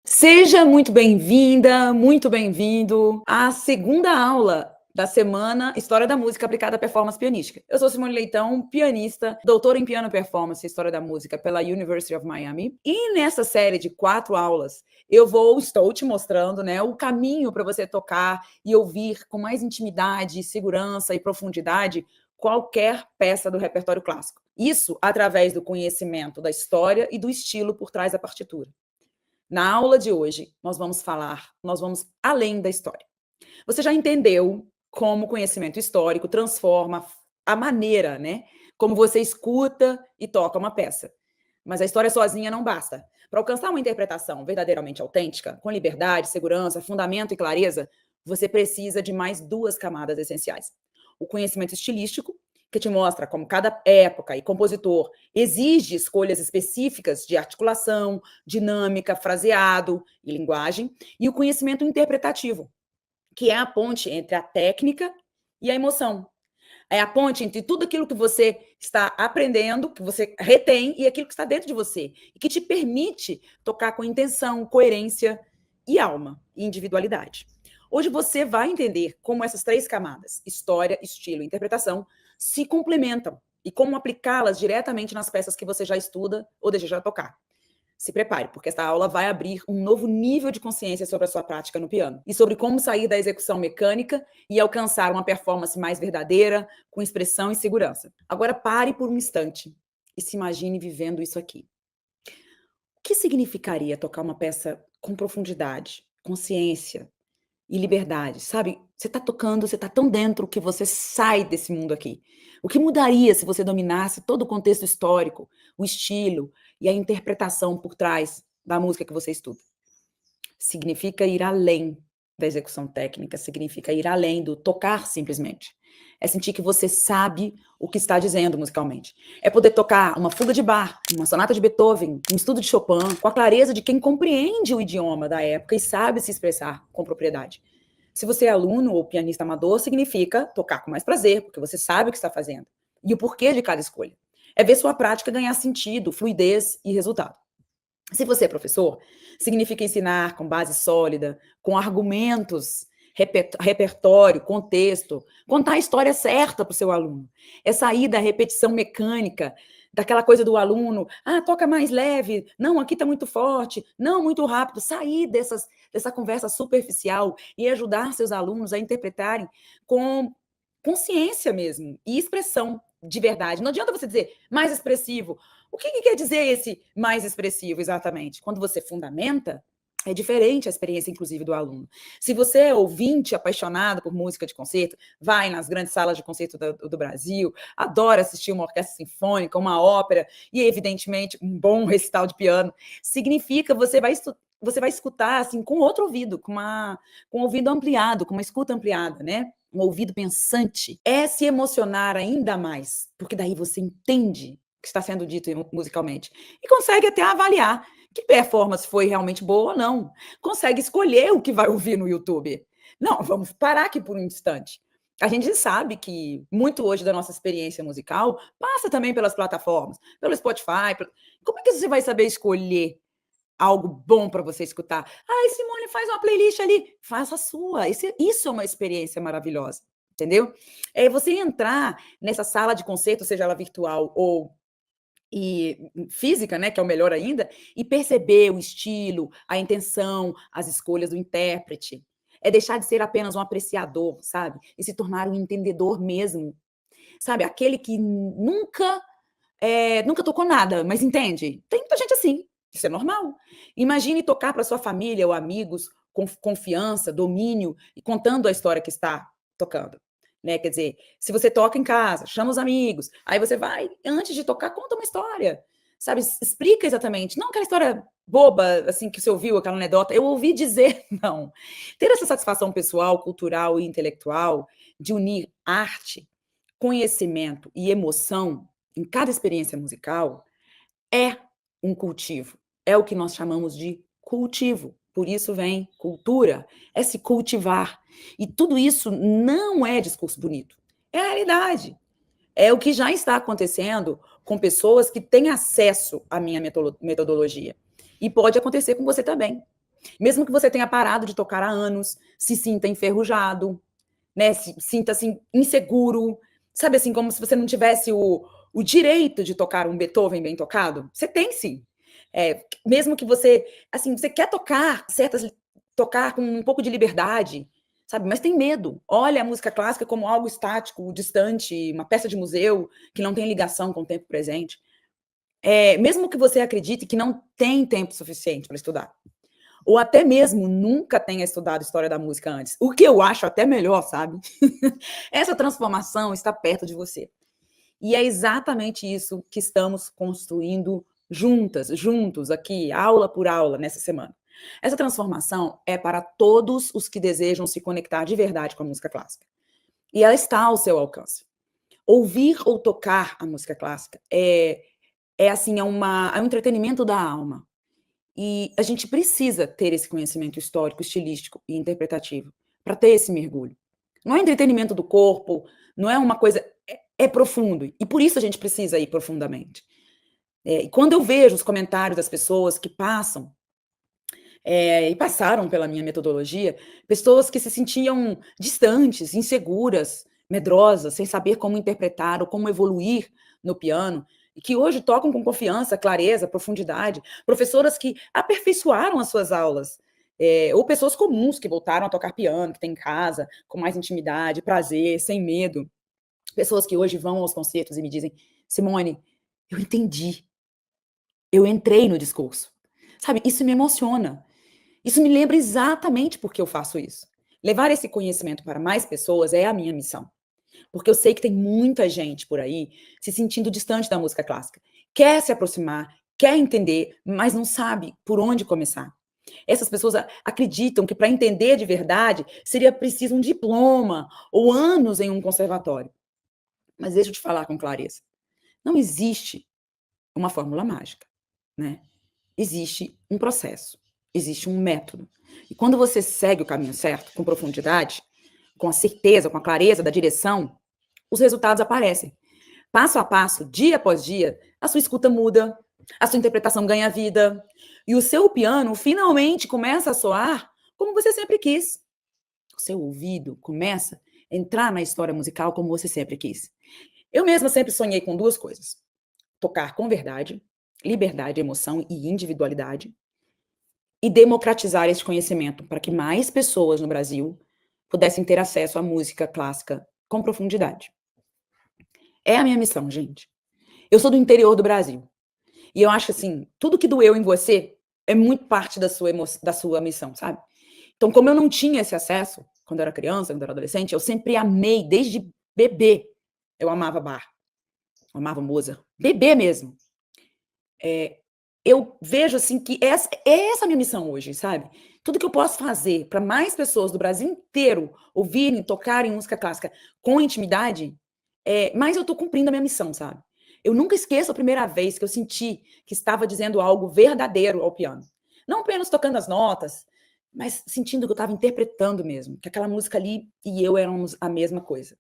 Seja muito bem-vinda, muito bem-vindo à segunda aula da semana História da Música aplicada à performance pianística. Eu sou Simone Leitão, pianista, doutora em piano performance e história da música pela University of Miami. E nessa série de 4 aulas, estou te mostrando, né, o caminho para você tocar e ouvir com mais intimidade, segurança e profundidade qualquer peça do repertório clássico. Isso através do conhecimento da história e do estilo por trás da partitura. Na aula de hoje, nós vamos além da história. Você já entendeu como o conhecimento histórico transforma a maneira, né, como você escuta e toca uma peça. Mas a história sozinha não basta. Para alcançar uma interpretação verdadeiramente autêntica, com liberdade, segurança, fundamento e clareza, você precisa de mais 2 camadas essenciais. O conhecimento estilístico, que te mostra como cada época e compositor exige escolhas específicas de articulação, dinâmica, fraseado e linguagem, e o conhecimento interpretativo, que é a ponte entre a técnica e a emoção. É a ponte entre tudo aquilo que você está aprendendo, que você retém, e aquilo que está dentro de você, e que te permite tocar com intenção, coerência e alma, e individualidade. Hoje você vai entender como essas 3 camadas, história, estilo e interpretação, se complementam e como aplicá-las diretamente nas peças que você já estuda ou deseja tocar. Se prepare, porque esta aula vai abrir um novo nível de consciência sobre a sua prática no piano e sobre como sair da execução mecânica e alcançar uma performance mais verdadeira, com expressão e segurança. Agora pare por um instante e se imagine vivendo isso aqui. O que significaria tocar uma peça com profundidade, consciência e liberdade, sabe? Você está tocando, você está tão dentro que você sai desse mundo aqui. O que mudaria se você dominasse todo o contexto histórico, o estilo e a interpretação por trás da música que você estuda? Significa ir além da execução técnica, significa ir além do tocar simplesmente. É sentir que você sabe o que está dizendo musicalmente. É poder tocar uma fuga de Bach, uma sonata de Beethoven, um estudo de Chopin, com a clareza de quem compreende o idioma da época e sabe se expressar com propriedade. Se você é aluno ou pianista amador, significa tocar com mais prazer, porque você sabe o que está fazendo e o porquê de cada escolha. É ver sua prática ganhar sentido, fluidez e resultado. Se você é professor, significa ensinar com base sólida, com argumentos, repertório, contexto, contar a história certa para o seu aluno. É sair da repetição mecânica, daquela coisa do aluno, toca mais leve, não, aqui está muito forte, não, muito rápido. Sair dessa conversa superficial e ajudar seus alunos a interpretarem com consciência mesmo e expressão de verdade. Não adianta você dizer mais expressivo. O que quer dizer esse mais expressivo exatamente? Quando você fundamenta, é diferente a experiência, inclusive, do aluno. Se você é ouvinte apaixonado por música de concerto, vai nas grandes salas de concerto do Brasil, adora assistir uma orquestra sinfônica, uma ópera e, evidentemente, um bom recital de piano, significa você vai escutar assim com outro ouvido, com um ouvido ampliado, com uma escuta ampliada, né? Um ouvido pensante. É se emocionar ainda mais, porque daí você entende o que está sendo dito musicalmente e consegue até avaliar que performance foi realmente boa ou não. Consegue escolher o que vai ouvir no YouTube. Não, vamos parar aqui por um instante. A gente sabe que muito hoje da nossa experiência musical passa também pelas plataformas, pelo Spotify. Como é que você vai saber escolher algo bom para você escutar? Simone, faz uma playlist ali. Faça a sua. Isso é uma experiência maravilhosa, entendeu? É você entrar nessa sala de concerto, seja ela virtual ou física, né, que é o melhor ainda, e perceber o estilo, a intenção, as escolhas do intérprete. É deixar de ser apenas um apreciador, sabe? E se tornar um entendedor mesmo. Sabe? Aquele que nunca tocou nada, mas entende. Tem muita gente assim. Isso é normal. Imagine tocar para sua família ou amigos com confiança, domínio e contando a história que está tocando. Né? Quer dizer, se você toca em casa, chama os amigos, aí você vai, antes de tocar, conta uma história, sabe? Explica exatamente, não aquela história boba, assim, que você ouviu, aquela anedota, eu ouvi dizer, não. Ter essa satisfação pessoal, cultural e intelectual de unir arte, conhecimento e emoção em cada experiência musical é um cultivo, é o que nós chamamos de cultivo. Por isso vem cultura, é se cultivar. E tudo isso não é discurso bonito, é a realidade. É o que já está acontecendo com pessoas que têm acesso à minha metodologia. E pode acontecer com você também. Mesmo que você tenha parado de tocar há anos, se sinta enferrujado, né? Se sinta assim inseguro, sabe assim, como se você não tivesse o direito de tocar um Beethoven bem tocado. Você tem sim. Mesmo que você, assim, você quer tocar com um pouco de liberdade, sabe? Mas tem medo. Olha a música clássica como algo estático, distante, uma peça de museu que não tem ligação com o tempo presente. Mesmo que você acredite que não tem tempo suficiente para estudar, ou até mesmo nunca tenha estudado história da música antes, o que eu acho até melhor, sabe? Essa transformação está perto de você. E é exatamente isso que estamos construindo juntos aqui, aula por aula, nessa semana. Essa transformação é para todos os que desejam se conectar de verdade com a música clássica. E ela está ao seu alcance. Ouvir ou tocar a música clássica é um entretenimento da alma. E a gente precisa ter esse conhecimento histórico, estilístico e interpretativo para ter esse mergulho. Não é entretenimento do corpo, não é uma coisa. É profundo. E por isso a gente precisa ir profundamente. E quando eu vejo os comentários das pessoas que passam e passaram pela minha metodologia, pessoas que se sentiam distantes, inseguras, medrosas, sem saber como interpretar ou como evoluir no piano, e que hoje tocam com confiança, clareza, profundidade, professoras que aperfeiçoaram as suas aulas, ou pessoas comuns que voltaram a tocar piano, que têm em casa, com mais intimidade, prazer, sem medo, pessoas que hoje vão aos concertos e me dizem: Simone, eu entendi, eu entrei no discurso, sabe? Isso me emociona. Isso me lembra exatamente por que eu faço isso. Levar esse conhecimento para mais pessoas é a minha missão. Porque eu sei que tem muita gente por aí se sentindo distante da música clássica. Quer se aproximar, quer entender, mas não sabe por onde começar. Essas pessoas acreditam que para entender de verdade seria preciso um diploma ou anos em um conservatório. Mas deixa eu te falar com clareza. Não existe uma fórmula mágica, né? Existe um processo, existe um método. E quando você segue o caminho certo, com profundidade, com a certeza, com a clareza da direção, os resultados aparecem. Passo a passo, dia após dia, a sua escuta muda, a sua interpretação ganha vida, e o seu piano finalmente começa a soar como você sempre quis. O seu ouvido começa a entrar na história musical como você sempre quis. Eu mesma sempre sonhei com duas coisas: tocar com verdade, liberdade, emoção e individualidade, e democratizar esse conhecimento para que mais pessoas no Brasil pudessem ter acesso à música clássica com profundidade. É a minha missão, gente. Eu sou do interior do Brasil. E eu acho assim, tudo que doeu em você é muito parte da sua missão, sabe? Então, como eu não tinha esse acesso quando eu era criança, quando eu era adolescente, eu sempre amei, desde bebê, eu amava Bach, eu amava Mozart, bebê mesmo. Eu vejo assim que essa é a minha missão hoje, sabe? Tudo que eu posso fazer para mais pessoas do Brasil inteiro ouvirem, tocarem música clássica com intimidade, mais eu estou cumprindo a minha missão, sabe? Eu nunca esqueço a primeira vez que eu senti que estava dizendo algo verdadeiro ao piano. Não apenas tocando as notas, mas sentindo que eu estava interpretando mesmo, que aquela música ali e eu éramos a mesma coisa.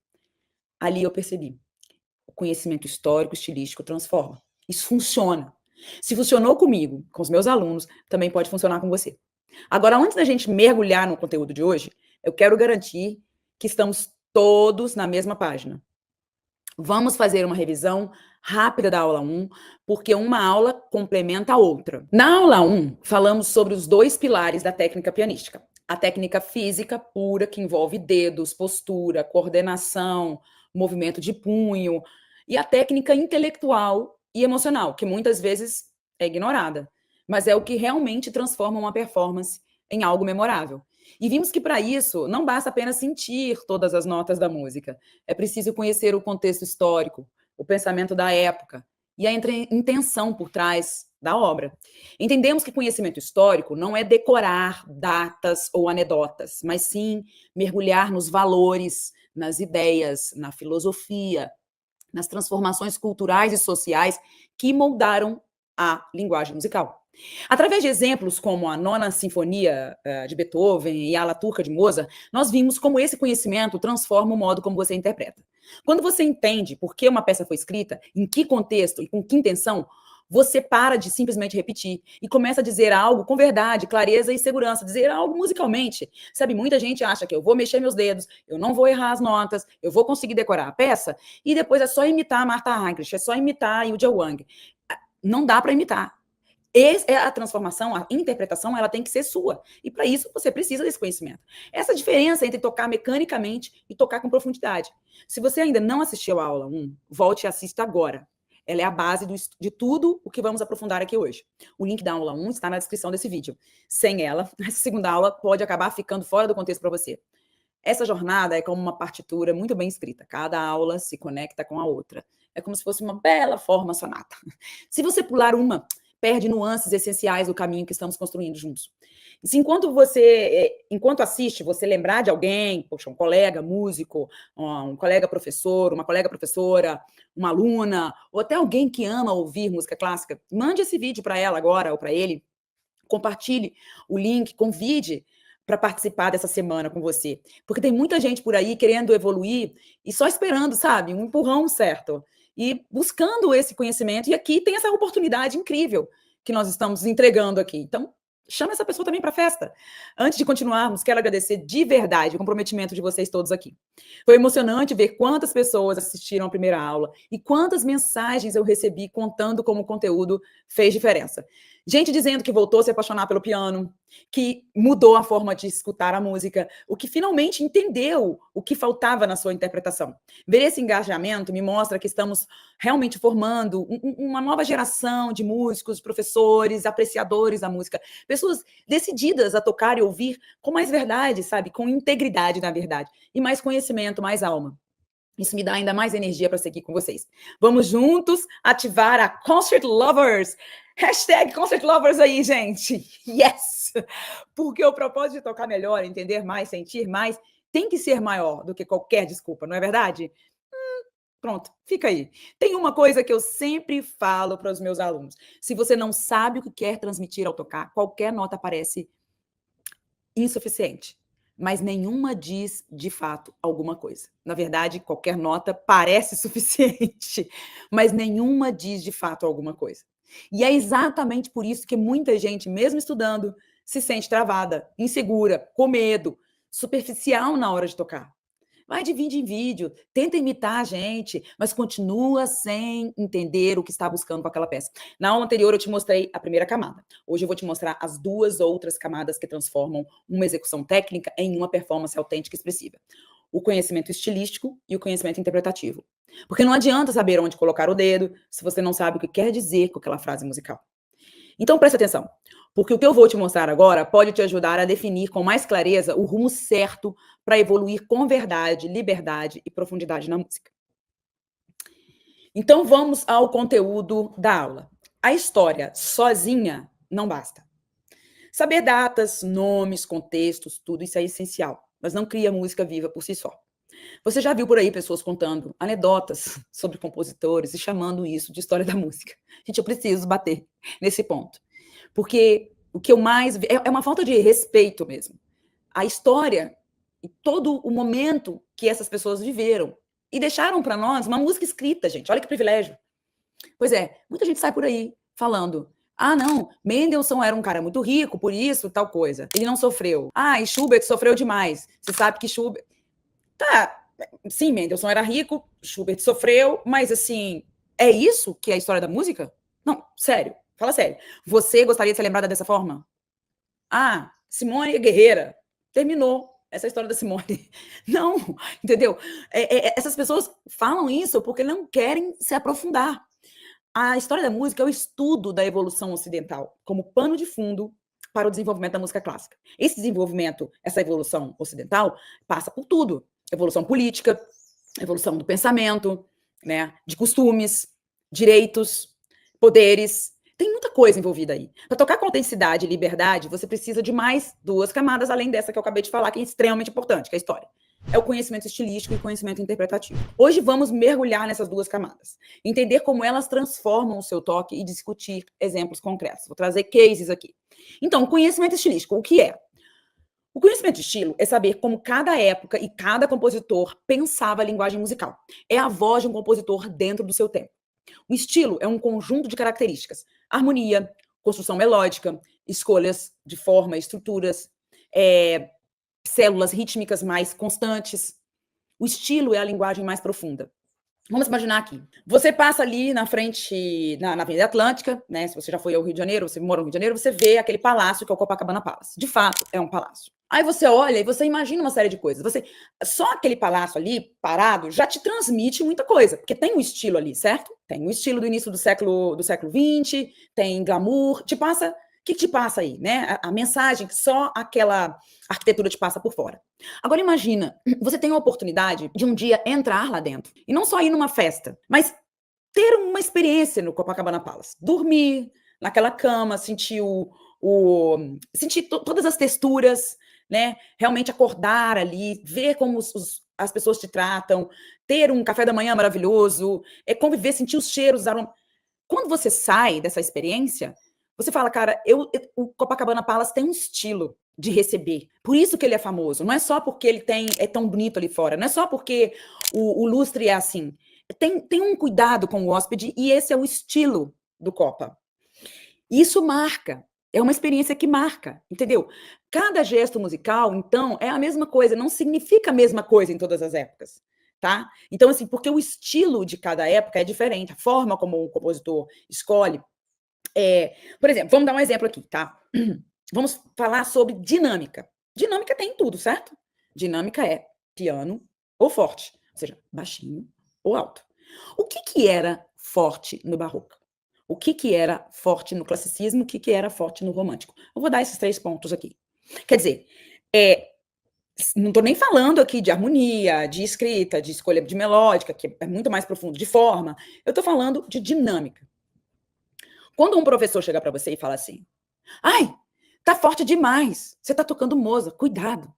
Ali eu percebi. O conhecimento histórico, estilístico transforma. Isso funciona. Se funcionou comigo, com os meus alunos, também pode funcionar com você. Agora, antes da gente mergulhar no conteúdo de hoje, eu quero garantir que estamos todos na mesma página. Vamos fazer uma revisão rápida da aula 1, porque uma aula complementa a outra. Na aula 1, falamos sobre os dois pilares da técnica pianística. A técnica física pura, que envolve dedos, postura, coordenação, movimento de punho, e a técnica intelectual e emocional, que muitas vezes é ignorada, mas é o que realmente transforma uma performance em algo memorável. E vimos que para isso não basta apenas sentir todas as notas da música, é preciso conhecer o contexto histórico, o pensamento da época e a intenção por trás da obra. Entendemos que conhecimento histórico não é decorar datas ou anedotas, mas sim mergulhar nos valores, nas ideias, na filosofia, nas transformações culturais e sociais que moldaram a linguagem musical. Através de exemplos como a Nona Sinfonia de Beethoven e a La Turca de Mozart, nós vimos como esse conhecimento transforma o modo como você interpreta. Quando você entende por que uma peça foi escrita, em que contexto e com que intenção, você para de simplesmente repetir e começa a dizer algo com verdade, clareza e segurança, dizer algo musicalmente. Sabe, muita gente acha que eu vou mexer meus dedos, eu não vou errar as notas, eu vou conseguir decorar a peça e depois é só imitar a Martha Argerich, é só imitar a Yuja Wang. Não dá para imitar. A transformação, a interpretação, ela tem que ser sua. E para isso você precisa desse conhecimento. Essa diferença entre tocar mecanicamente e tocar com profundidade. Se você ainda não assistiu a aula 1, volte e assista agora. Ela é a base de tudo o que vamos aprofundar aqui hoje. O link da aula 1 está na descrição desse vídeo. Sem ela, essa segunda aula pode acabar ficando fora do contexto para você. Essa jornada é como uma partitura muito bem escrita. Cada aula se conecta com a outra. É como se fosse uma bela forma sonata. Se você pular uma, perde nuances essenciais do caminho que estamos construindo juntos. E se enquanto assiste, você lembrar de alguém, poxa, um colega músico, um colega professor, uma colega professora, uma aluna, ou até alguém que ama ouvir música clássica, mande esse vídeo para ela agora ou para ele, compartilhe o link, convide para participar dessa semana com você. Porque tem muita gente por aí querendo evoluir e só esperando, sabe, um empurrão certo. E buscando esse conhecimento. E aqui tem essa oportunidade incrível que nós estamos entregando aqui. Então, chama essa pessoa também para a festa. Antes de continuarmos, quero agradecer de verdade o comprometimento de vocês todos aqui. Foi emocionante ver quantas pessoas assistiram a primeira aula e quantas mensagens eu recebi contando como o conteúdo fez diferença. Gente dizendo que voltou a se apaixonar pelo piano, que mudou a forma de escutar a música, o que finalmente entendeu o que faltava na sua interpretação. Ver esse engajamento me mostra que estamos realmente formando uma nova geração de músicos, professores, apreciadores da música, pessoas decididas a tocar e ouvir com mais verdade, sabe? Com integridade, na verdade, e mais conhecimento, mais alma. Isso me dá ainda mais energia para seguir com vocês. Vamos juntos ativar a Concert Lovers. Hashtag Concert Lovers aí, gente. Yes! Porque o propósito de tocar melhor, entender mais, sentir mais, tem que ser maior do que qualquer desculpa, não é verdade? Pronto, fica aí. Tem uma coisa que eu sempre falo para os meus alunos. Se você não sabe o que quer transmitir ao tocar, qualquer nota parece insuficiente. Mas nenhuma diz, de fato, alguma coisa. Na verdade, qualquer nota parece suficiente, mas nenhuma diz, de fato, alguma coisa. E é exatamente por isso que muita gente, mesmo estudando, se sente travada, insegura, com medo, superficial na hora de tocar. Vai de vídeo em vídeo, tenta imitar a gente, mas continua sem entender o que está buscando com aquela peça. Na aula anterior eu te mostrei a primeira camada. Hoje eu vou te mostrar as duas outras camadas que transformam uma execução técnica em uma performance autêntica e expressiva. O conhecimento estilístico e o conhecimento interpretativo. Porque não adianta saber onde colocar o dedo se você não sabe o que quer dizer com aquela frase musical. Então preste atenção, porque o que eu vou te mostrar agora pode te ajudar a definir com mais clareza o rumo certo para evoluir com verdade, liberdade e profundidade na música. Então vamos ao conteúdo da aula. A história sozinha não basta. Saber datas, nomes, contextos, tudo isso é essencial, mas não cria música viva por si só. Você já viu por aí pessoas contando anedotas sobre compositores e chamando isso de história da música. Gente, eu preciso bater nesse ponto. Porque o que eu mais... É uma falta de respeito mesmo. A história e todo o momento que essas pessoas viveram. E deixaram para nós uma música escrita, gente. Olha que privilégio. Pois é, muita gente sai por aí falando: ah, não, Mendelssohn era um cara muito rico, por isso, tal coisa. Ele não sofreu. Ah, e Schubert sofreu demais. Você sabe que Schubert... Tá, sim, Mendelssohn era rico, Schubert sofreu, mas assim, é isso que é a história da música? Não, sério, fala sério. Você gostaria de ser lembrada dessa forma? Ah, Simone é guerreira. Terminou essa história da Simone. Não, entendeu? Essas pessoas falam isso porque não querem se aprofundar. A história da música é o estudo da evolução ocidental como pano de fundo para o desenvolvimento da música clássica. Esse desenvolvimento, essa evolução ocidental, passa por tudo. Evolução política, evolução do pensamento, né, de costumes, direitos, poderes. Tem muita coisa envolvida aí. Para tocar com autenticidade e liberdade, você precisa de mais duas camadas, além dessa que eu acabei de falar, que é extremamente importante, que é a história. É o conhecimento estilístico e o conhecimento interpretativo. Hoje vamos mergulhar nessas duas camadas, entender como elas transformam o seu toque e discutir exemplos concretos. Vou trazer cases aqui. Então, conhecimento estilístico, o que é? O conhecimento de estilo é saber como cada época e cada compositor pensava a linguagem musical. É a voz de um compositor dentro do seu tempo. O estilo é um conjunto de características: harmonia, construção melódica, escolhas de forma, estruturas, células rítmicas mais constantes. O estilo é a linguagem mais profunda. Vamos imaginar aqui. Você passa ali na frente, na Avenida Atlântica, né? Se você já foi ao Rio de Janeiro, você mora no Rio de Janeiro, você vê aquele palácio que é o Copacabana Palace. De fato, é um palácio. Aí você olha e você imagina uma série de coisas. Só aquele palácio ali, parado, já te transmite muita coisa, porque tem um estilo ali, certo? Tem um estilo do início do século XX, tem glamour, o que te passa aí, né? A mensagem que só aquela arquitetura te passa por fora. Agora imagina, você tem a oportunidade de um dia entrar lá dentro, e não só ir numa festa, mas ter uma experiência no Copacabana Palace. Dormir naquela cama, sentir todas as texturas, né? Realmente acordar ali, ver como as pessoas te tratam, ter um café da manhã maravilhoso, conviver, sentir os cheiros, os aromas. Quando você sai dessa experiência, você fala, cara, o Copacabana Palace tem um estilo de receber. Por isso que ele é famoso. Não é só porque ele é tão bonito ali fora. Não é só porque o lustre é assim. Tem um cuidado com o hóspede e esse é o estilo do Copa. Isso marca. É uma experiência que marca, entendeu? Cada gesto musical, então, é a mesma coisa. Não significa a mesma coisa em todas as épocas. Tá? Então, assim, porque o estilo de cada época é diferente, a forma como o compositor escolhe. Por exemplo, vamos dar um exemplo aqui, tá? Vamos falar sobre dinâmica. Dinâmica tem tudo, certo? Dinâmica é piano ou forte, ou seja, baixinho ou alto. O que era forte no barroco? O que era forte no classicismo? O que era forte no romântico? Eu vou dar esses 3 pontos aqui. Quer dizer, não estou nem falando aqui de harmonia, de escrita, de escolha de melódica, que é muito mais profundo, de forma. Eu estou falando de dinâmica. Quando um professor chega para você e fala assim, ai, tá forte demais, você tá tocando Mozart, cuidado.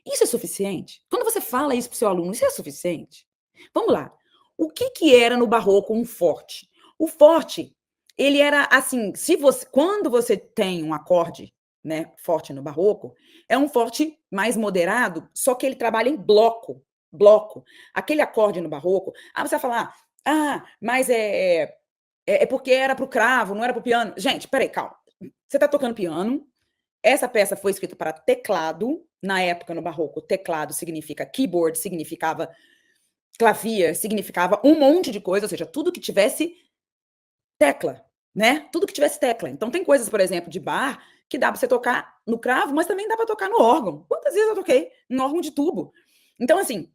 Isso é suficiente? Quando você fala isso pro seu aluno, isso é suficiente? Vamos lá. O que era no barroco um forte? O forte, ele era assim, quando você tem um acorde, né, forte no barroco, é um forte mais moderado, só que ele trabalha em bloco. Aquele acorde no barroco, você vai falar, mas é porque era pro cravo, não era pro piano. Gente, peraí, calma. Você tá tocando piano, essa peça foi escrita para teclado, na época, no barroco, teclado significa keyboard, significava clavier, significava um monte de coisa, ou seja, tudo que tivesse tecla, né? Tudo que tivesse tecla. Então tem coisas, por exemplo, de bar, que dá para você tocar no cravo, mas também dá para tocar no órgão. Quantas vezes eu toquei no órgão de tubo? Então, assim,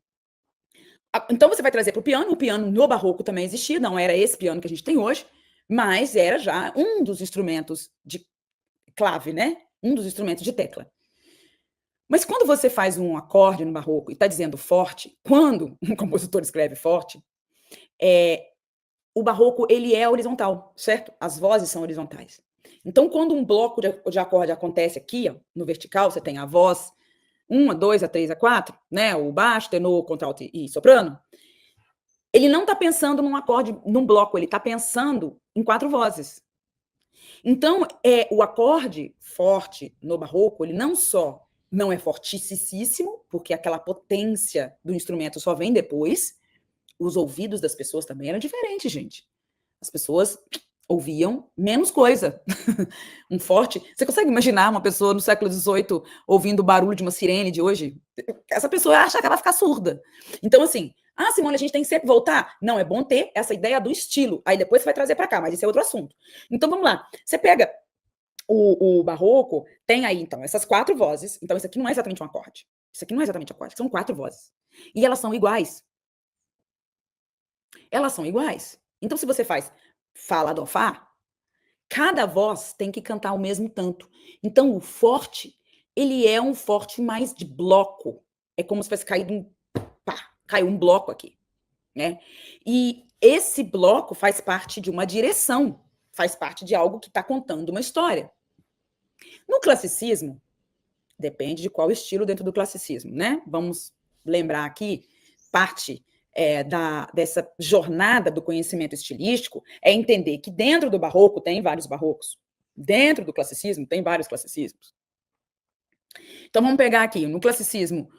então você vai trazer para o piano no barroco também existia, não era esse piano que a gente tem hoje, mas era já um dos instrumentos de clave, né? Um dos instrumentos de tecla. Mas quando você faz um acorde no barroco e está dizendo forte, quando um compositor escreve forte, o barroco ele é horizontal, certo? As vozes são horizontais. Então, quando um bloco de acorde acontece aqui, ó, no vertical, você tem a voz 1, a 2, a 3, a 4, né? O baixo, tenor, contralto e soprano. Ele não está pensando num acorde, num bloco, ele está pensando em 4 vozes. Então, o acorde forte no barroco, ele não só não é fortíssimo, porque aquela potência do instrumento só vem depois, os ouvidos das pessoas também eram diferentes, gente. As pessoas ouviam menos coisa. Um forte... Você consegue imaginar uma pessoa no século XVIII ouvindo o barulho de uma sirene de hoje? Essa pessoa acha que ela vai ficar surda. Então, assim, Simone, a gente tem que sempre voltar. Não, é bom ter essa ideia do estilo. Aí depois você vai trazer para cá, mas isso é outro assunto. Então, vamos lá. Você pega o barroco, tem aí, então, essas 4 vozes. Então, isso aqui não é exatamente um acorde. Isso aqui não é exatamente um acorde, são 4 vozes. E elas são iguais. Elas são iguais. Então, se você faz Fá, Lá, Dó, Fá, cada voz tem que cantar o mesmo tanto. Então, o forte, ele é um forte mais de bloco. É como se tivesse caído caiu um bloco aqui, né? E esse bloco faz parte de uma direção, faz parte de algo que está contando uma história. No classicismo, depende de qual estilo dentro do classicismo, né? Vamos lembrar aqui, parte dessa jornada do conhecimento estilístico é entender que dentro do barroco tem vários barrocos, dentro do classicismo tem vários classicismos. Então vamos pegar aqui, no classicismo,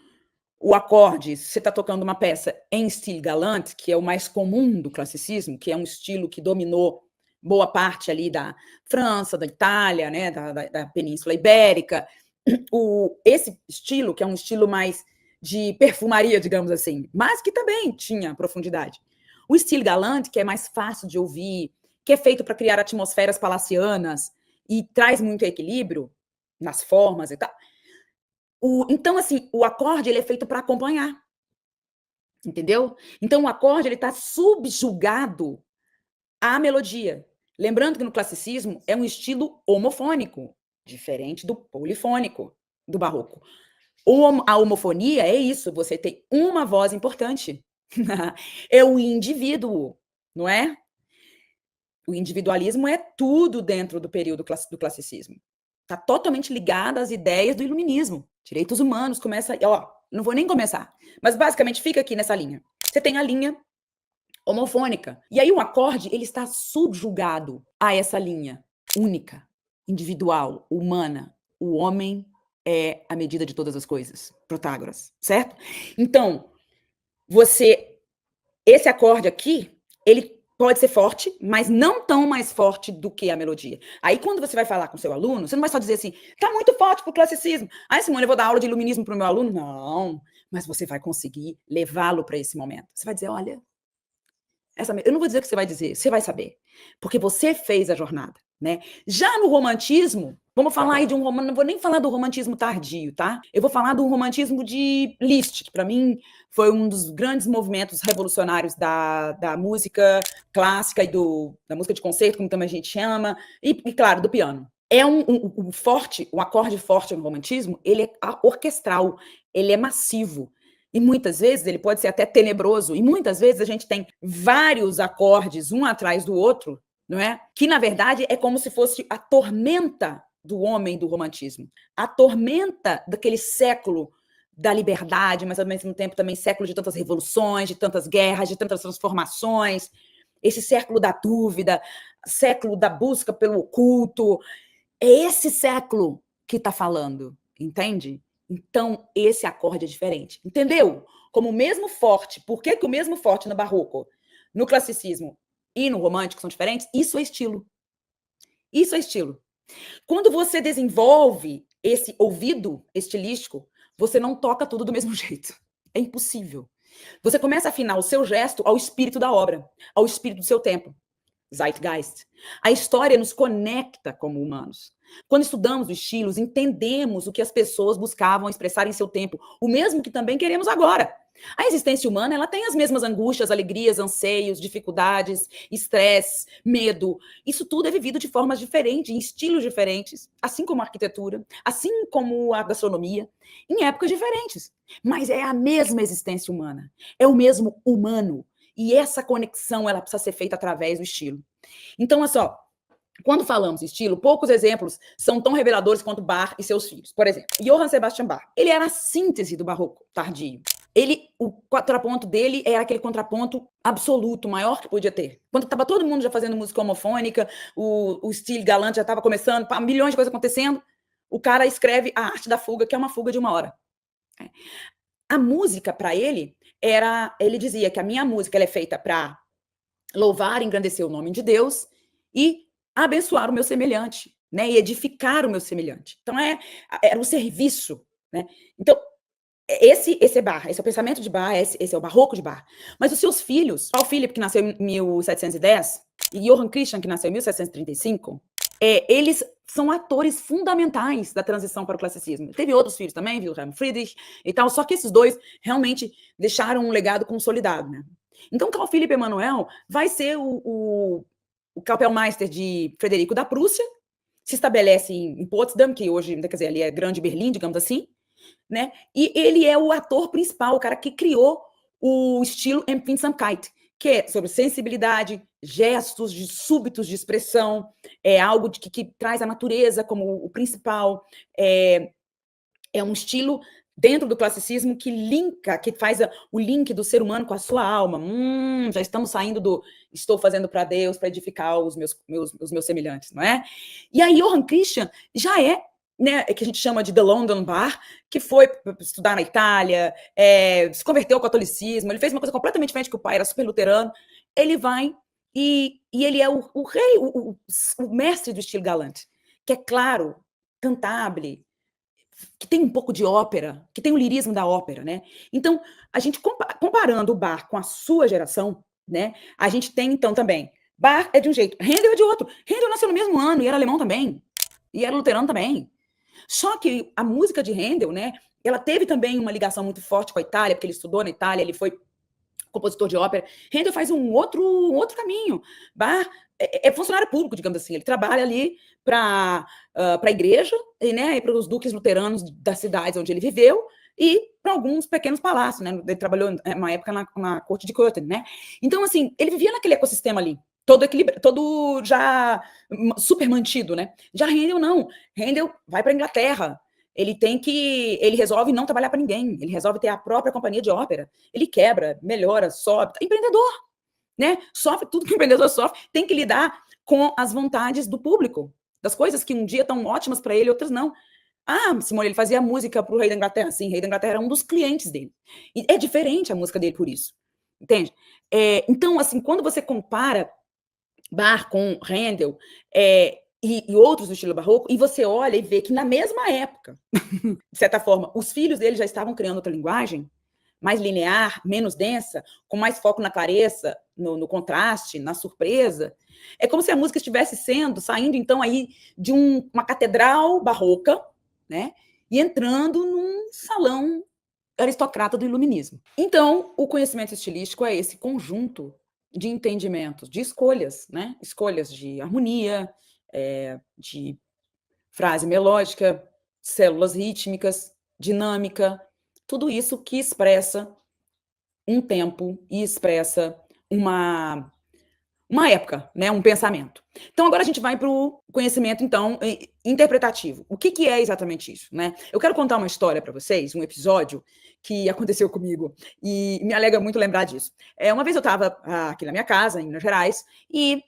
o acorde, se você está tocando uma peça em style galant, que é o mais comum do classicismo, que é um estilo que dominou boa parte ali da França, da Itália, né, da Península Ibérica, esse estilo, que é um estilo mais de perfumaria, digamos assim, mas que também tinha profundidade. O estilo galant, que é mais fácil de ouvir, que é feito para criar atmosferas palacianas e traz muito equilíbrio nas formas e tal. Então, assim, o acorde ele é feito para acompanhar, entendeu? Então, o acorde ele está subjugado à melodia. Lembrando que no classicismo é um estilo homofônico, diferente do polifônico, do barroco. A homofonia é isso, você tem uma voz importante. É o indivíduo, não é? O individualismo é tudo dentro do período do classicismo. Está totalmente ligado às ideias do iluminismo. Direitos humanos, começa... Ó, não vou nem começar, mas basicamente fica aqui nessa linha. Você tem a linha homofônica. E aí o acorde, ele está subjugado a essa linha única, individual, humana. O homem é a medida de todas as coisas. Protágoras, certo? Então, esse acorde aqui, ele pode ser forte, mas não tão mais forte do que a melodia. Aí, quando você vai falar com o seu aluno, você não vai só dizer assim, tá muito forte pro classicismo. Aí, Simone, eu vou dar aula de iluminismo pro meu aluno? Não, mas você vai conseguir levá-lo para esse momento. Você vai dizer, olha, eu não vou dizer o que você vai dizer, você vai saber, porque você fez a jornada, né? Já no romantismo, vamos falar aí de um romance, não vou nem falar do romantismo tardio, tá? Eu vou falar do romantismo de Liszt, que para mim foi um dos grandes movimentos revolucionários da música clássica e da música de concerto, como também a gente chama, e claro, do piano. É um acorde forte no romantismo, ele é orquestral, ele é massivo. E muitas vezes ele pode ser até tenebroso, e muitas vezes a gente tem vários acordes, um atrás do outro, não é? Que, na verdade, é como se fosse a tormenta do homem do romantismo. A tormenta daquele século da liberdade, mas ao mesmo tempo também século de tantas revoluções, de tantas guerras, de tantas transformações, esse século da dúvida, século da busca pelo oculto. É esse século que está falando, entende? Então, esse acorde é diferente. Entendeu? Como o mesmo forte. Por que o mesmo forte no barroco, no classicismo e no romântico são diferentes? Isso é estilo. Isso é estilo. Quando você desenvolve esse ouvido estilístico, você não toca tudo do mesmo jeito. É impossível. Você começa a afinar o seu gesto ao espírito da obra, ao espírito do seu tempo. Zeitgeist. A história nos conecta como humanos. Quando estudamos os estilos, entendemos o que as pessoas buscavam expressar em seu tempo, o mesmo que também queremos agora. A existência humana, ela tem as mesmas angústias, alegrias, anseios, dificuldades, estresse, medo. Isso tudo é vivido de formas diferentes, em estilos diferentes, assim como a arquitetura, assim como a gastronomia, em épocas diferentes. Mas é a mesma existência humana, é o mesmo humano. E essa conexão, ela precisa ser feita através do estilo. Então, olha só, quando falamos estilo, poucos exemplos são tão reveladores quanto Bach e seus filhos. Por exemplo, Johann Sebastian Bach. Ele era a síntese do barroco tardio. O contraponto dele era aquele contraponto absoluto, maior que podia ter. Quando estava todo mundo já fazendo música homofônica, o estilo galante já estava começando, milhões de coisas acontecendo, o cara escreve a arte da fuga, que é uma fuga de 1 hora. A música, para ele dizia que a minha música ela é feita para louvar e engrandecer o nome de Deus e abençoar o meu semelhante, né? E edificar o meu semelhante. Então, era um serviço, né? Então, esse é Bach, esse é o pensamento de Bach, esse é o barroco de Bach. Mas os seus filhos, Paul Philipp, que nasceu em 1710, e Johann Christian, que nasceu em 1735, eles são atores fundamentais da transição para o classicismo. Teve outros filhos também, Wilhelm Friedrich e tal, só que esses dois realmente deixaram um legado consolidado, né? Então, Carl Philipp Emanuel vai ser o Kapellmeister de Frederico da Prússia, se estabelece em Potsdam, que hoje, quer dizer, ali é Grande Berlim, digamos assim, né? E ele é o ator principal, o cara que criou o estilo Empfindsamkeit, que é sobre sensibilidade, gestos súbitos de expressão, algo que traz a natureza como o principal, é um estilo dentro do classicismo que faz o link do ser humano com a sua alma. Já estamos saindo do estou fazendo para Deus, para edificar os meus semelhantes, não é? E aí Johann Christian já é né, que a gente chama de The London Bar, que foi estudar na Itália, se converteu ao catolicismo, ele fez uma coisa completamente diferente, que o pai era super luterano. Ele vai e ele é o rei, o mestre do estilo galante, que é claro, cantabile, que tem um pouco de ópera, que tem o lirismo da ópera, né? Então, a gente comparando o Bach com a sua geração, né? A gente tem então também Bach é de um jeito, Handel é de outro. Handel nasceu no mesmo ano e era alemão também, e era luterano também. Só que a música de Handel, né? Ela teve também uma ligação muito forte com a Itália, porque ele estudou na Itália, ele foi compositor de ópera. Handel faz um outro caminho. Bach é funcionário público, digamos assim. Ele trabalha ali para a igreja, né, e para os duques luteranos das cidades onde ele viveu e para alguns pequenos palácios, né? Ele trabalhou uma época na corte de Cothen, né? Então, assim, ele vivia naquele ecossistema ali, todo equilibrado, todo já super mantido, né? Já Handel não. Handel vai para a Inglaterra. Ele resolve não trabalhar para ninguém. Ele resolve ter a própria companhia de ópera. Ele quebra, melhora, sobe. Empreendedor, né? Sofre tudo que o empreendedor sofre. Tem que lidar com as vontades do público, das coisas que um dia estão ótimas para ele, outras não. Ah, Simone, ele fazia música para o rei da Inglaterra. Sim, o rei da Inglaterra era um dos clientes dele. E é diferente a música dele por isso. Entende? Então, assim, quando você compara Bach com Handel e outros do estilo barroco, e você olha e vê que na mesma época, de certa forma, os filhos dele já estavam criando outra linguagem, mais linear, menos densa, com mais foco na clareza, no contraste, na surpresa. É como se a música estivesse saindo então aí de uma catedral barroca, né, e entrando num salão aristocrata do iluminismo. Então, o conhecimento estilístico é esse conjunto de entendimentos, de escolhas, né? Escolhas de harmonia, de frase melódica, células rítmicas, dinâmica, tudo isso que expressa um tempo e expressa uma época, né, um pensamento. Então agora a gente vai para o conhecimento então interpretativo. O que, que é exatamente isso, né? Eu quero contar uma história para vocês, um episódio que aconteceu comigo e me alegra muito lembrar disso. Uma vez eu estava aqui na minha casa, em Minas Gerais, e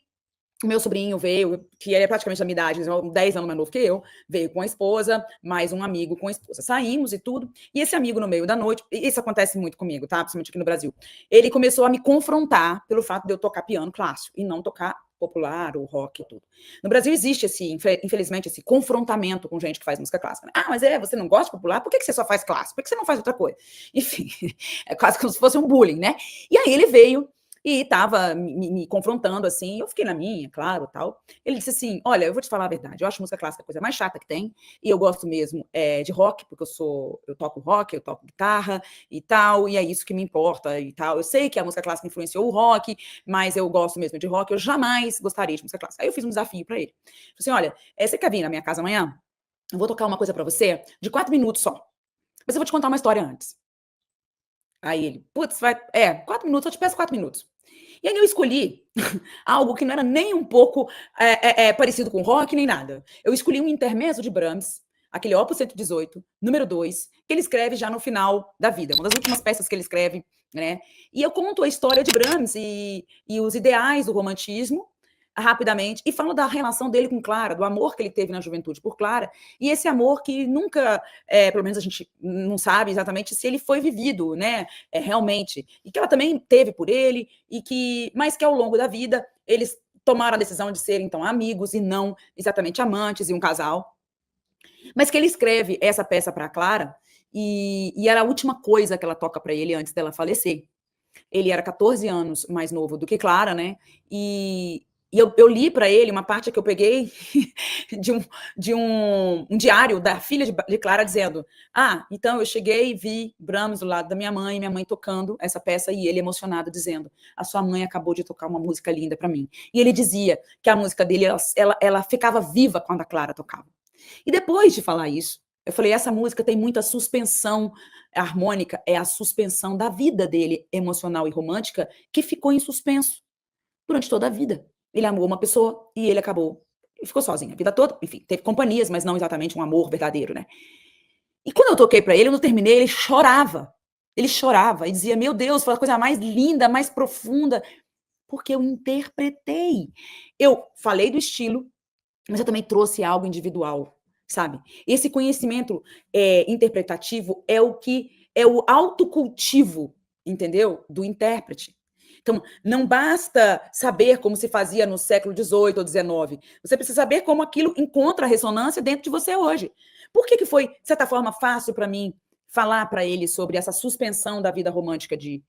o meu sobrinho veio, que ele é praticamente da minha idade, 10 anos mais novo que eu, veio com a esposa, mais um amigo com a esposa. Saímos e tudo, e esse amigo no meio da noite, isso acontece muito comigo, tá? Principalmente aqui no Brasil. Ele começou a me confrontar pelo fato de eu tocar piano clássico e não tocar popular ou rock e tudo. No Brasil existe infelizmente, esse confrontamento com gente que faz música clássica. Né? Ah, mas você não gosta de popular? Por que você só faz clássico? Por que você não faz outra coisa? Enfim, é quase como se fosse um bullying, né? E aí ele veio e estava me confrontando, assim, eu fiquei na minha, claro, tal. Ele disse assim, olha, eu vou te falar a verdade, eu acho música clássica a coisa mais chata que tem, e eu gosto mesmo de rock, porque eu toco rock, eu toco guitarra e tal, e é isso que me importa e tal. Eu sei que a música clássica influenciou o rock, mas eu gosto mesmo de rock, eu jamais gostaria de música clássica. Aí eu fiz um desafio para ele. Falei assim, olha, você quer vir na minha casa amanhã? Eu vou tocar uma coisa para você de 4 minutos só, mas eu vou te contar uma história antes. Aí ele, putz, 4 minutos, eu te peço 4 minutos. E aí eu escolhi algo que não era nem um pouco parecido com rock, nem nada. Eu escolhi um intermezzo de Brahms, aquele Opus 118, número 2, que ele escreve já no final da vida, uma das últimas peças que ele escreve, né? E eu conto a história de Brahms e os ideais do romantismo, rapidamente, e falo da relação dele com Clara, do amor que ele teve na juventude por Clara, e esse amor que nunca, pelo menos a gente não sabe exatamente se ele foi vivido, né, realmente, e que ela também teve por ele, mas que ao longo da vida eles tomaram a decisão de serem, então, amigos e não exatamente amantes e um casal, mas que ele escreve essa peça para Clara e era a última coisa que ela toca para ele antes dela falecer. Ele era 14 anos mais novo do que Clara, né? E eu li para ele uma parte que eu peguei de um diário da filha de Clara dizendo: ah, então eu cheguei e vi Brahms do lado da minha mãe tocando essa peça e ele emocionado dizendo: a sua mãe acabou de tocar uma música linda para mim. E ele dizia que a música dele ela ficava viva quando a Clara tocava. E depois de falar isso, eu falei: essa música tem muita suspensão harmônica, é a suspensão da vida dele, emocional e romântica, que ficou em suspenso durante toda a vida. Ele amou uma pessoa e ele acabou. E ficou sozinho a vida toda. Enfim, teve companhias, mas não exatamente um amor verdadeiro, né? E quando eu toquei para ele, eu não terminei, ele chorava. Ele chorava e dizia: meu Deus, foi a coisa mais linda, mais profunda. Porque eu interpretei. Eu falei do estilo, mas eu também trouxe algo individual, sabe? Esse conhecimento interpretativo é o que é o autocultivo, entendeu? Do intérprete. Então, não basta saber como se fazia no século XVIII ou XIX. Você precisa saber como aquilo encontra ressonância dentro de você hoje. Por que foi, de certa forma, fácil para mim falar para ele sobre essa suspensão da vida romântica de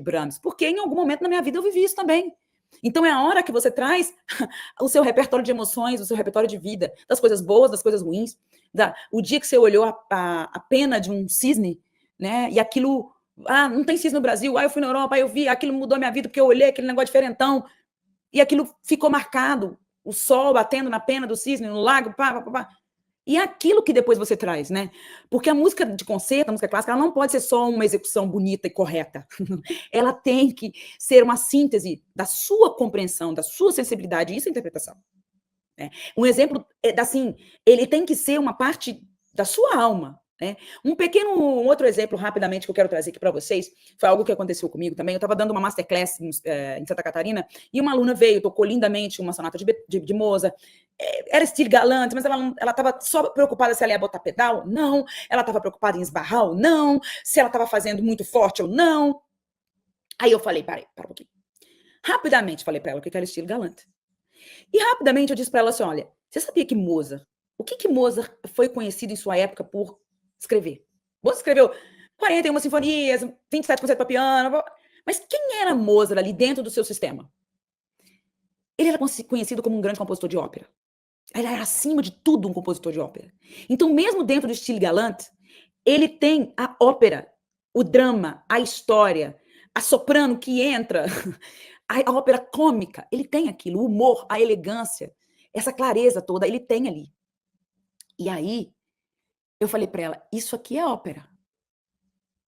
Brahms? Porque em algum momento na minha vida eu vivi isso também. Então é a hora que você traz o seu repertório de emoções, o seu repertório de vida, das coisas boas, das coisas ruins. O dia que você olhou a pena de um cisne, né? E aquilo, não tem cisne no Brasil, eu fui na Europa, eu vi, aquilo mudou a minha vida, porque eu olhei aquele negócio diferentão, e aquilo ficou marcado, o sol batendo na pena do cisne, no lago, pá, pá, pá. E é aquilo que depois você traz, né? Porque a música de concerto, a música clássica, ela não pode ser só uma execução bonita e correta. Ela tem que ser uma síntese da sua compreensão, da sua sensibilidade, isso é interpretação. Um exemplo, assim, ele tem que ser uma parte da sua alma. Né? Um outro exemplo, rapidamente, que eu quero trazer aqui para vocês, foi algo que aconteceu comigo também. Eu estava dando uma masterclass em Santa Catarina, e uma aluna veio, tocou lindamente uma sonata de Mozart. Era estilo galante, mas ela estava só preocupada se ela ia botar pedal? Não. Ela estava preocupada em esbarrar ou não? Se ela estava fazendo muito forte ou não? Aí eu falei, para um pouquinho. Rapidamente falei para ela o que era estilo galante. E rapidamente eu disse para ela assim, olha, você sabia que Mozart, o que Mozart foi conhecido em sua época por escrever? Mozart escreveu 41 sinfonias, 27 concertos para piano, mas quem era Mozart ali dentro do seu sistema? Ele era conhecido como um grande compositor de ópera. Ele era, acima de tudo, um compositor de ópera. Então, mesmo dentro do estilo galante, ele tem a ópera, o drama, a história, a soprano que entra, a ópera cômica, ele tem aquilo, o humor, a elegância, essa clareza toda, ele tem ali. E aí, eu falei para ela, isso aqui é ópera.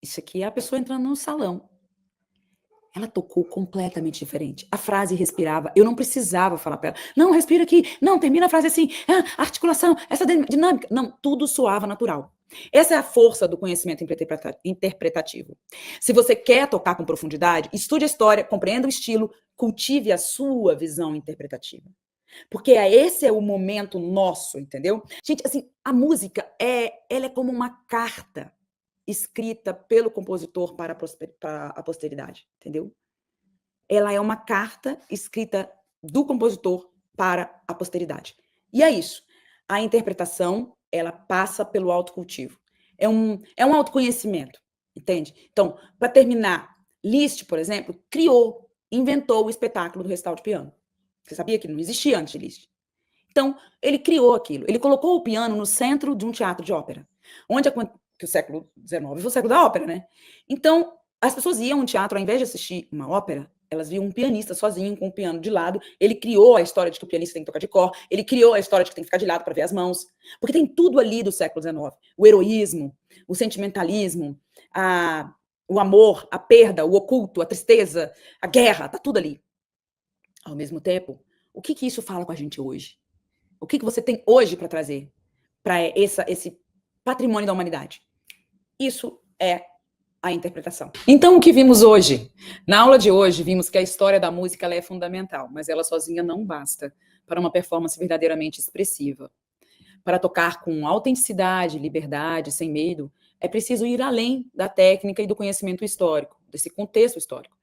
Isso aqui é a pessoa entrando no salão. Ela tocou completamente diferente. A frase respirava. Eu não precisava falar para ela. Não, respira aqui. Não, termina a frase assim. Articulação, essa dinâmica. Não, tudo soava natural. Essa é a força do conhecimento interpretativo. Se você quer tocar com profundidade, estude a história, compreenda o estilo, cultive a sua visão interpretativa. Porque esse é o momento nosso, entendeu? Gente, assim, a música, ela é como uma carta escrita pelo compositor para a posteridade, entendeu? Ela é uma carta escrita do compositor para a posteridade. E é isso. A interpretação, ela passa pelo autocultivo. É um autoconhecimento, entende? Então, para terminar, Liszt, por exemplo, inventou o espetáculo do recital de piano. Você sabia que não existia antes de Liszt? Então, ele criou aquilo. Ele colocou o piano no centro de um teatro de ópera, onde que o século XIX foi o século da ópera, né? Então, as pessoas iam ao teatro, ao invés de assistir uma ópera, elas viam um pianista sozinho, com o piano de lado. Ele criou a história de que o pianista tem que tocar de cor, ele criou a história de que tem que ficar de lado para ver as mãos, porque tem tudo ali do século XIX. O heroísmo, o sentimentalismo, o amor, a perda, o oculto, a tristeza, a guerra, tá tudo ali. Ao mesmo tempo, o que isso fala com a gente hoje? O que você tem hoje para trazer para esse patrimônio da humanidade? Isso é a interpretação. Então, o que vimos hoje? Na aula de hoje, vimos que a história da música ela é fundamental, mas ela sozinha não basta para uma performance verdadeiramente expressiva. Para tocar com autenticidade, liberdade, sem medo, é preciso ir além da técnica e do conhecimento histórico, desse contexto histórico.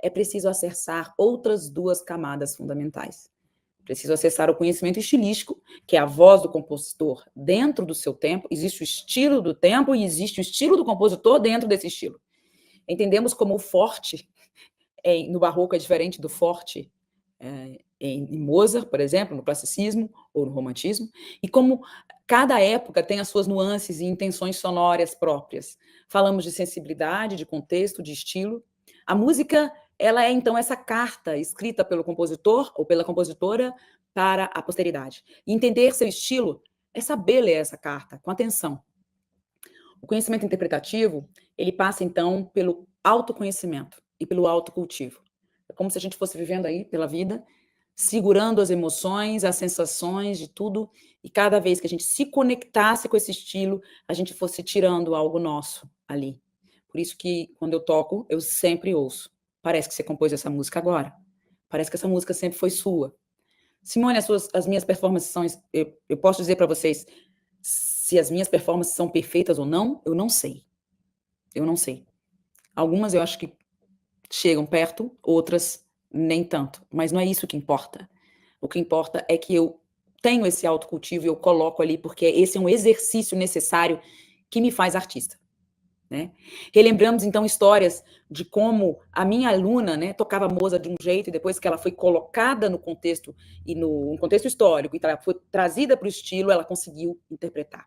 É preciso acessar outras duas camadas fundamentais. Preciso acessar o conhecimento estilístico, que é a voz do compositor dentro do seu tempo. Existe o estilo do tempo e existe o estilo do compositor dentro desse estilo. Entendemos como o forte no barroco é diferente do forte em Mozart, por exemplo, no classicismo ou no romantismo, e como cada época tem as suas nuances e intenções sonoras próprias. Falamos de sensibilidade, de contexto, de estilo. A música, ela é então essa carta escrita pelo compositor ou pela compositora para a posteridade. E entender seu estilo é saber ler essa carta com atenção. O conhecimento interpretativo, ele passa então pelo autoconhecimento e pelo autocultivo. É como se a gente fosse vivendo aí pela vida, segurando as emoções, as sensações de tudo, e cada vez que a gente se conectasse com esse estilo, a gente fosse tirando algo nosso ali. Por isso que, quando eu toco, eu sempre ouço. Parece que você compôs essa música agora. Parece que essa música sempre foi sua. Simone, as minhas performances são... Eu posso dizer para vocês, Se as minhas performances são perfeitas ou não, eu não sei. Eu não sei. Algumas eu acho que chegam perto, outras nem tanto, mas não é isso que importa. O que importa é que eu tenho esse autocultivo e eu coloco ali, porque esse é um exercício necessário que me faz artista, né? Relembramos, então, histórias de como a minha aluna, né, tocava Mozart de um jeito e depois que ela foi colocada no contexto e no contexto histórico, então ela foi trazida para o estilo, ela conseguiu interpretar.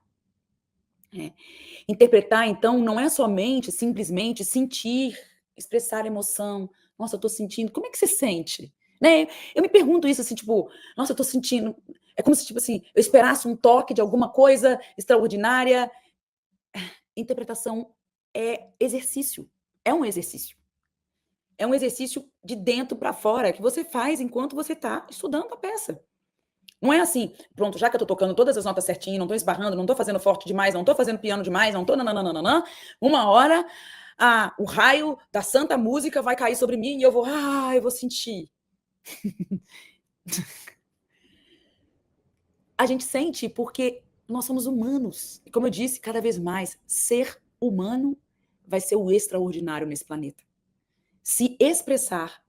Interpretar, então, não é somente, simplesmente sentir, expressar emoção. Nossa, eu tô sentindo. Como é que você sente? Né? Eu me pergunto isso assim, tipo, nossa, eu tô sentindo. É como se, tipo assim, eu esperasse um toque de alguma coisa extraordinária. Interpretação é exercício. É um exercício. É um exercício de dentro para fora que você faz enquanto você está estudando a peça. Não é assim, pronto, já que eu tô tocando todas as notas certinho, não tô esbarrando, não tô fazendo forte demais, não tô fazendo piano demais, não tô nananana, uma hora o raio da santa música vai cair sobre mim e eu vou sentir. A gente sente porque nós somos humanos. E como eu disse, cada vez mais, ser humano vai ser o extraordinário nesse planeta. Se expressar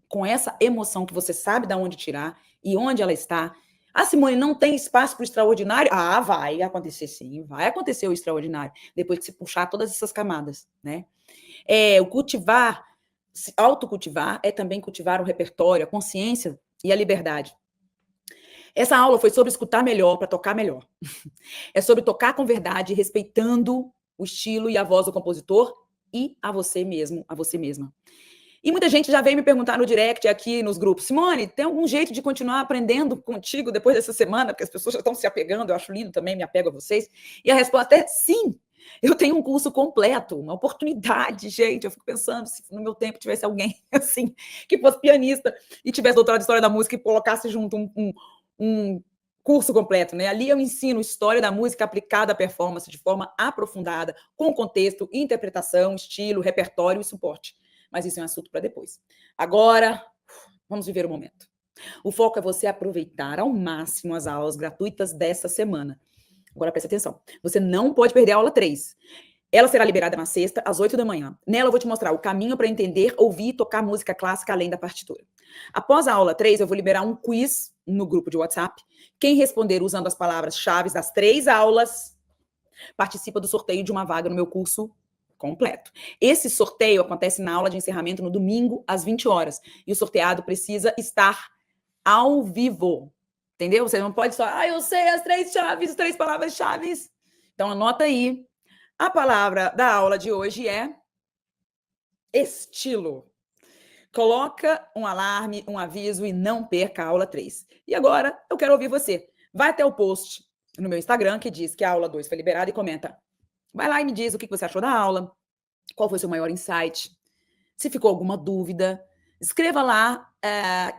com essa emoção que você sabe de onde tirar e onde ela está. Ah, Simone, não tem espaço para o extraordinário? Ah, vai acontecer sim, vai acontecer o extraordinário, depois que se puxar todas essas camadas, né? O cultivar, se autocultivar é também cultivar o repertório, a consciência e a liberdade. Essa aula foi sobre escutar melhor para tocar melhor. É sobre tocar com verdade, respeitando o estilo e a voz do compositor e a você mesmo, a você mesma. E muita gente já veio me perguntar no direct aqui nos grupos, Simone, tem algum jeito de continuar aprendendo contigo depois dessa semana? Porque as pessoas já estão se apegando, eu acho lindo também, me apego a vocês. E a resposta é sim. Eu tenho um curso completo, uma oportunidade, gente. Eu fico pensando se no meu tempo tivesse alguém assim, que fosse pianista e tivesse doutorado em História da Música e colocasse junto um curso completo, né? Ali eu ensino história da música aplicada à performance de forma aprofundada, com contexto, interpretação, estilo, repertório e suporte. Mas isso é um assunto para depois. Agora, vamos viver o momento. O foco é você aproveitar ao máximo as aulas gratuitas dessa semana. Agora presta atenção. Você não pode perder a aula 3. Ela será liberada na sexta, às 8 da manhã. Nela eu vou te mostrar o caminho para entender, ouvir e tocar música clássica além da partitura. Após a aula 3, eu vou liberar um quiz no grupo de WhatsApp. Quem responder usando as palavras-chave das 3 aulas participa do sorteio de uma vaga no meu curso completo. Esse sorteio acontece na aula de encerramento no domingo, às 20 horas. E o sorteado precisa estar ao vivo. Entendeu? Você não pode só, eu sei as 3 chaves, as 3 palavras-chave. Então, anota aí. A palavra da aula de hoje é estilo. Coloca um alarme, um aviso e não perca a aula 3. E agora, eu quero ouvir você. Vai até o post no meu Instagram que diz que a aula 2 foi liberada e comenta. Vai lá e me diz o que você achou da aula, qual foi o seu maior insight, se ficou alguma dúvida. Escreva lá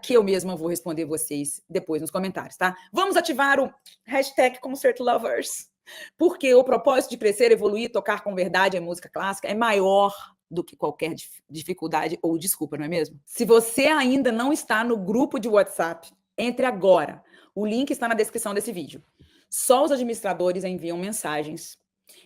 que eu mesma vou responder vocês depois nos comentários, tá? Vamos ativar o hashtag #ConcertLovers, porque o propósito de crescer, evoluir, tocar com verdade a música clássica é maior do que qualquer dificuldade ou desculpa, não é mesmo? Se você ainda não está no grupo de WhatsApp, entre agora. O link está na descrição desse vídeo. Só os administradores enviam mensagens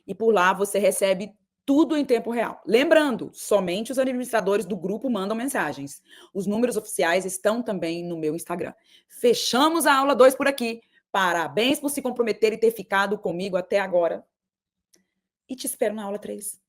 e por lá você recebe tudo em tempo real. Lembrando, somente os administradores do grupo mandam mensagens. Os números oficiais estão também no meu Instagram. Fechamos a aula 2 por aqui. Parabéns por se comprometer e ter ficado comigo até agora. E te espero na aula 3.